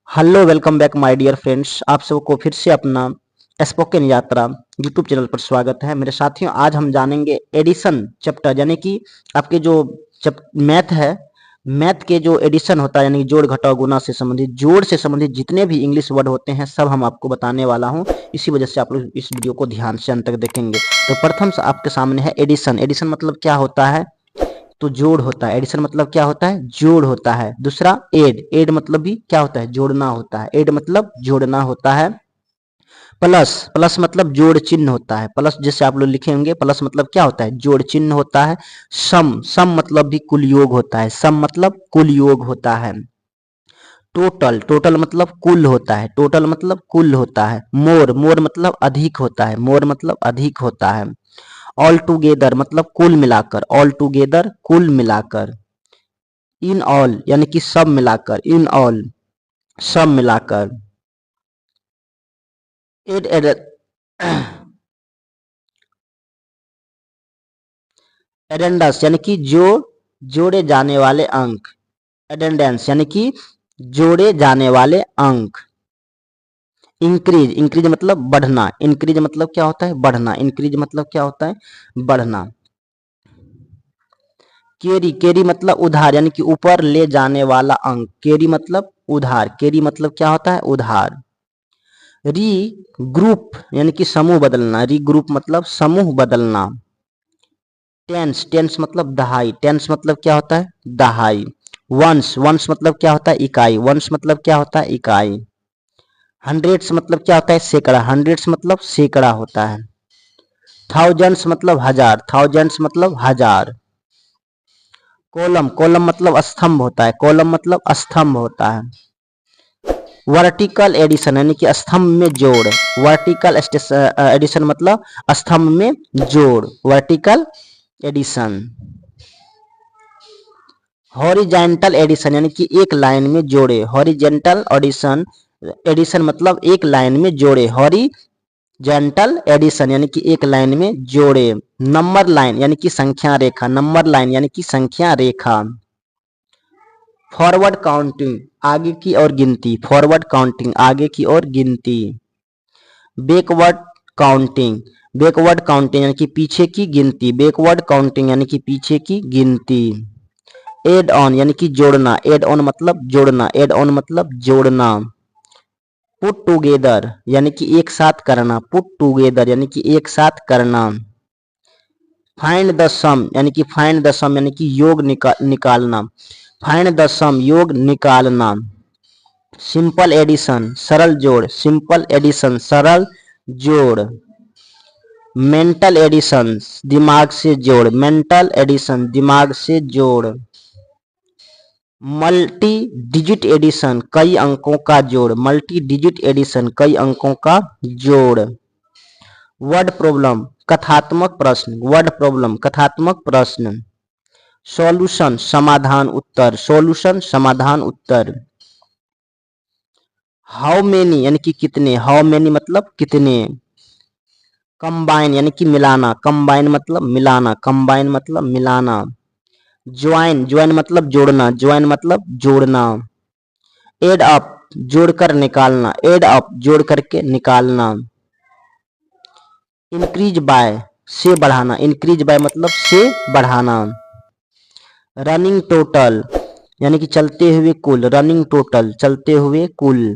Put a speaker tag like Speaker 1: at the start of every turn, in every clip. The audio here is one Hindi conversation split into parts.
Speaker 1: Hello welcome back my dear friends. आप सबको फिर से अपना स्पोकन यात्रा यूट्यूब चैनल पर स्वागत है। मेरे साथियों, आज हम जानेंगे एडिशन चैप्टर, यानी कि आपके जो मैथ है, मैथ के जो एडिशन होता है यानी कि जोड़ घटाव गुणा से संबंधित, जोड़ से संबंधित जितने भी इंग्लिश वर्ड होते हैं सब हम आपको बताने वाला हूं। इसी वजह से आप लोग इस वीडियो को ध्यान से अंत तक देखेंगे। तो प्रथम से आपके सामने है एडिशन। एडिशन मतलब क्या होता है? तो जोड़ होता है। एडिशन मतलब क्या होता है? जोड़ होता है। दूसरा एड, एड मतलब भी क्या होता है? जोड़ना होता है। एड मतलब जोड़ना होता है। प्लस, प्लस मतलब जोड़ चिन्ह होता है। प्लस जैसे आप लोग लिखे होंगे, प्लस मतलब क्या होता है? जोड़ चिन्ह होता है। सम, सम मतलब भी कुल योग होता है। सम मतलब कुल योग होता है। टोटल, टोटल मतलब कुल होता है। टोटल मतलब कुल होता है। मोर, मोर मतलब अधिक होता है। मोर मतलब अधिक होता है। ऑल टुगेदर मतलब कुल मिलाकर। ऑल टुगेदर कुल मिलाकर। इन ऑल यानी कि सब मिलाकर। इन ऑल सब मिलाकर। एड, एड एडेंडस यानी कि जो जोड़े जाने वाले अंक। एडेंडेंस यानी कि जोड़े जाने वाले अंक। इंक्रीज, इंक्रीज मतलब बढ़ना। इंक्रीज मतलब क्या होता है? बढ़ना। इंक्रीज मतलब क्या होता है? बढ़ना। केरी, केरी मतलब उधार यानी कि ऊपर ले जाने वाला अंक। केरी मतलब उधार। केरी मतलब क्या होता है? उधार। री ग्रुप यानी कि समूह बदलना। री ग्रुप मतलब समूह बदलना। टेंस, टेंस मतलब दहाई। टेंस मतलब क्या होता है? दहाई। वंस, वंस मतलब क्या होता है? इकाई। वंस मतलब क्या होता है? इकाई। हंड्रेड्स मतलब क्या होता है? सैकड़ा। हंड्रेड्स मतलब सैकड़ा होता है। थाउजेंड्स मतलब हजार। थाउजेंड्स मतलब हजार। कॉलम, कॉलम मतलब स्तंभ होता है। कॉलम मतलब स्तंभ होता है। वर्टिकल एडिशन यानी कि स्तंभ में जोड़। वर्टिकल एडिशन मतलब स्तंभ में जोड़। Vertical addition. हॉरिजेंटल एडिशन यानी कि एक लाइन में जोड़े। हॉरिजेंटल एडिशन, एडिशन मतलब एक लाइन में जोड़े। हॉरिजेंटल एडिशन यानी कि एक लाइन में जोड़े। नंबर लाइन यानी कि संख्या रेखा। नंबर लाइन यानी कि संख्या रेखा। फॉरवर्ड काउंटिंग आगे की ओर गिनती। फॉरवर्ड काउंटिंग आगे की ओर गिनती। बैकवर्ड काउंटिंग, बैकवर्ड काउंटिंग यानी कि पीछे की गिनती। बैकवर्ड काउंटिंग यानी कि पीछे की गिनती। एड ऑन यानी कि जोड़ना। एड ऑन मतलब जोड़ना। एड ऑन मतलब जोड़ना। पुट टुगेदर यानी कि एक साथ करना। पुट टुगेदर यानी कि एक साथ करना। फाइंड द सम यानी कि फाइंड द सम यानी कि योग निकालना। फाइंड द सम योग निकालना। सिंपल एडिशन सरल जोड़। सिंपल एडिशन सरल जोड़। मेंटल एडिशन दिमाग से जोड़। मेंटल एडिशन दिमाग से जोड़। मल्टी डिजिट एडिशन कई अंकों का जोड़। मल्टी डिजिट एडिशन कई अंकों का जोड़। वर्ड प्रॉब्लम कथात्मक प्रश्न। वर्ड प्रॉब्लम कथात्मक प्रश्न। सॉल्यूशन समाधान उत्तर। सॉल्यूशन समाधान उत्तर। हाउ मेनी यानी कि कितने। हाउ मेनी मतलब कितने। कंबाइन यानी कि मिलाना। कंबाइन मतलब मिलाना। कंबाइन मतलब मिलाना। ज्वाइन, ज्वाइन मतलब जोड़ना। ज्वाइन मतलब जोड़ना। एड अप जोड़कर निकालना। एड अप जोड़ करके निकालना। इंक्रीज बाय से बढ़ाना। इंक्रीज बाय मतलब से बढ़ाना। रनिंग टोटल यानी कि चलते हुए कुल। रनिंग टोटल चलते हुए कुल।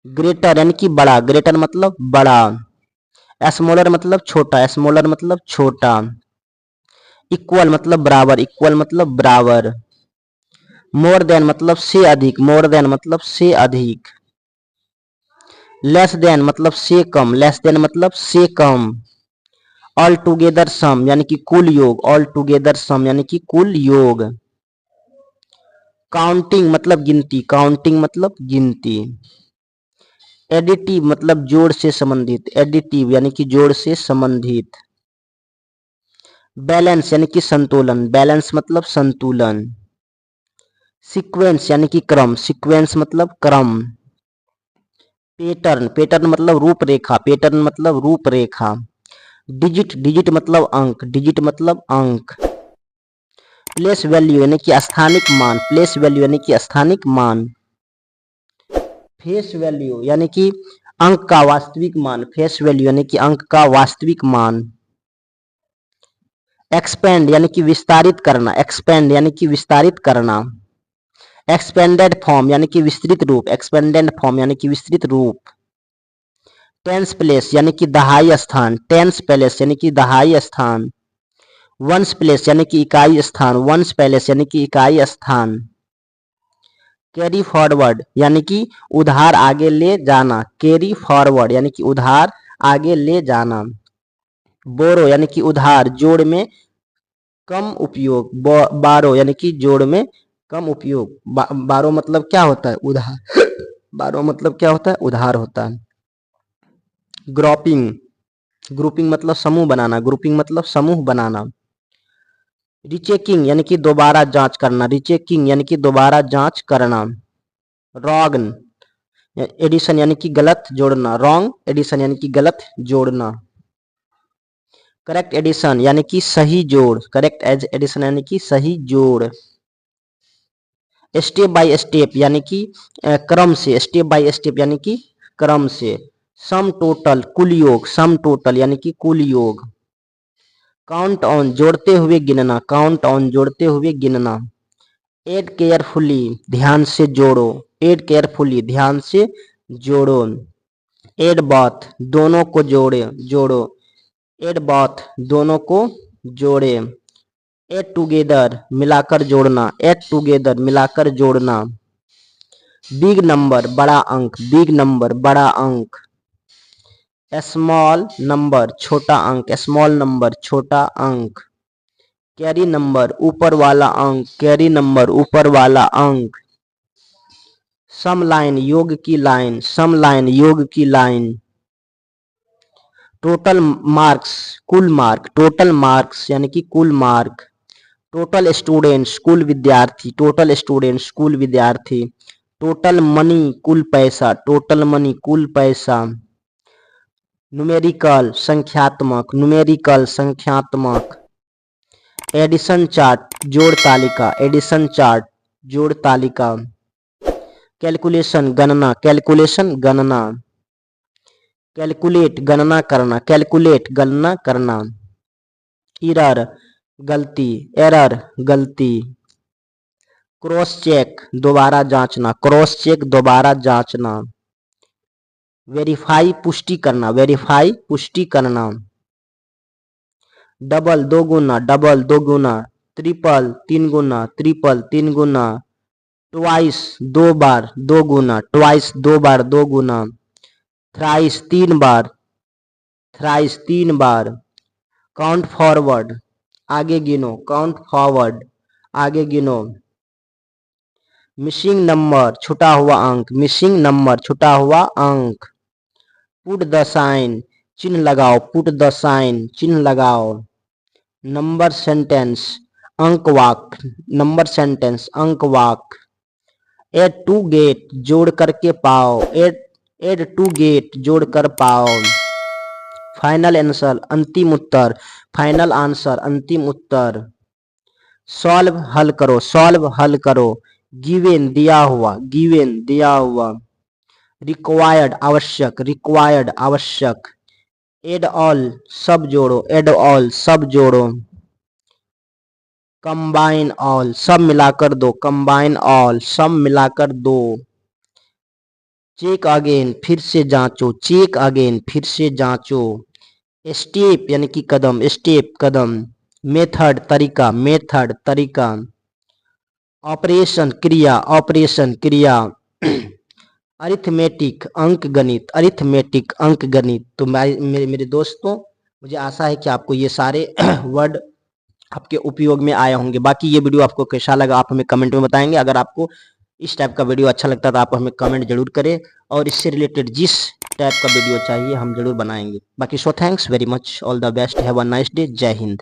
Speaker 1: ग्रेटर यानी कि बड़ा। ग्रेटर मतलब बड़ा। स्मॉलर मतलब छोटा। स्मॉलर मतलब छोटा। इक्वल मतलब बराबर। इक्वल मतलब बराबर। मोर देन मतलब से अधिक। मोर देन मतलब से अधिक। लेस देन मतलब से कम। लेस देन मतलब से कम। ऑल टुगेदर सम यानी कि कुल योग। ऑल टुगेदर सम यानी कि कुल योग। काउंटिंग मतलब गिनती। काउंटिंग मतलब गिनती। एडिटिव मतलब जोड़ से संबंधित। एडिटिव यानी कि जोड़ से संबंधित। बैलेंस यानी कि संतुलन। बैलेंस मतलब संतुलन। सीक्वेंस यानी कि क्रम। सीक्वेंस मतलब क्रम। पैटर्न, पैटर्न मतलब रूपरेखा। पैटर्न मतलब रूपरेखा। डिजिट, डिजिट मतलब अंक। डिजिट मतलब अंक। प्लेस वैल्यू यानी कि स्थानिक मान। प्लेस वैल्यू यानी कि स्थानिक मान। फेस वैल्यू यानी कि अंक का वास्तविक मान, फेस वैल्यू यानी कि अंक का वास्तविक मान। एक्सपेंड यानी कि विस्तारित करना, एक्सपेंड यानी कि विस्तारित करना। एक्सपेंडेड फॉर्म यानी कि विस्तृत रूप, एक्सपेंडेड फॉर्म यानी कि विस्तृत रूप। टेंस प्लेस यानी कि दहाई स्थान, टेंस प्लेस यानी कि दहाई स्थान। वंस प्लेस यानी कि इकाई स्थान, वंस प्लेस यानी कि इकाई स्थान। कैरी फॉरवर्ड यानी कि उधार आगे ले जाना, कैरी फॉरवर्ड यानी कि उधार आगे ले जाना। बोरो यानी कि उधार, जोड़ में कम उपयोग, बारो यानी कि जोड़ में कम उपयोग। बारो मतलब क्या होता है? उधार। बारो मतलब क्या होता है? उधार होता है। ग्रुपिंग, ग्रुपिंग मतलब समूह बनाना, ग्रुपिंग मतलब समूह बनाना। रीचेकिंग यानी कि दोबारा जांच करना, रीचेकिंग यानी कि दोबारा जांच करना। रॉन्ग एडिशन यानी कि गलत जोड़ना, रॉन्ग एडिशन यानी कि गलत जोड़ना। करेक्ट एडिशन यानी कि सही जोड़, करेक्ट एडिशन यानी कि सही जोड़। स्टेप बाय स्टेप यानी कि क्रम से, स्टेप बाय स्टेप यानी कि क्रम से। सम टोटल कुल योग, सम टोटल यानी कि कुल योग। काउंट ऑन जोड़ते हुए गिनना, काउंट ऑन जोड़ते हुए गिनना। एड केयरफुली ध्यान से जोड़ो, एड केयरफुली ध्यान से जोड़ो। एड बॉथ दोनों को जोड़े, जोड़ो। एड बॉथ दोनों को जोड़े। एड टुगेदर मिलाकर जोड़ना, एड टुगेदर मिलाकर जोड़ना। बिग नंबर बड़ा अंक, बिग नंबर बड़ा अंक। स्मॉल नंबर छोटा अंक, स्मॉल नंबर छोटा अंक। कैरी नंबर ऊपर वाला अंक, कैरी नंबर ऊपर वाला अंक। सम लाइन योग की लाइन, सम लाइन योग की लाइन। टोटल मार्क्स कुल मार्क, टोटल मार्क्स यानी कि कुल मार्क। टोटल स्टूडेंट्स कुल विद्यार्थी, टोटल स्टूडेंट्स कुल विद्यार्थी। टोटल मनी कुल पैसा, टोटल मनी कुल पैसा। न्यूमेरिकल संख्यात्मक, न्यूमेरिकल संख्यात्मक। एडिशन चार्ट जोड़ तालिका, एडिशन चार्ट जोड़ तालिका। कैलकुलेशन गणना, कैलकुलेशन गणना। कैलकुलेट गणना करना, कैलकुलेट गणना करना। एरर गलती, एरर गलती। क्रॉस चेक दोबारा जांचना, क्रॉस चेक दोबारा जांचना। वेरीफाई पुष्टि करना, वेरीफाई पुष्टि करना। डबल दो गुना, डबल दो गुना। ट्रिपल तीन गुना, ट्रिपल तीन गुना। ट्वाइस दो बार दो गुना, ट्वाइस दो बार दो गुना। थ्राइस तीन बार, थ्राइस तीन बार। काउंट फॉरवर्ड आगे गिनो, काउंट फॉरवर्ड आगे गिनो। मिसिंग नंबर छुटा हुआ अंक, मिसिंग नंबर छुटा हुआ अंक। पुट द साइन चिन्ह लगाओ, पुट द साइन चिन्ह लगाओ। नंबर सेंटेंस अंक वाक्य, नंबर सेंटेंस अंक वाक्य। एड टू गेट जोड़ करके पाओ, एड टू गेट जोड़ कर पाओ। फाइनल आंसर अंतिम उत्तर, फाइनल आंसर अंतिम उत्तर। सॉल्व हल करो, सॉल्व हल करो। गिवन दिया हुआ, गिवन दिया हुआ। रिक्वायर्ड आवश्यक, रिक्वायर्ड आवश्यक। एड ऑल सब जोड़ो, एड ऑल सब जोड़ो। कंबाइन ऑल सब मिलाकर दो, कंबाइन ऑल सब मिलाकर दो। चेक अगेन फिर से जांचो, चेक अगेन फिर से जांचो। स्टेप यानी कि कदम, स्टेप कदम। मेथड तरीका, मेथड तरीका। ऑपरेशन क्रिया, ऑपरेशन क्रिया। अरिथमेटिक अंक गणित, अरिथमेटिक अंक गणित। तो मेरे दोस्तों मुझे आशा है कि आपको ये सारे वर्ड आपके उपयोग में आए होंगे। बाकी ये वीडियो आपको कैसा लगा आप हमें कमेंट में बताएंगे। अगर आपको इस टाइप का वीडियो अच्छा लगता है तो आप हमें कमेंट जरूर करें, और इससे रिलेटेड जिस टाइप का वीडियो चाहिए हम जरूर बनाएंगे। बाकी so thanks very much, all the best, have a nice day, जय हिंद।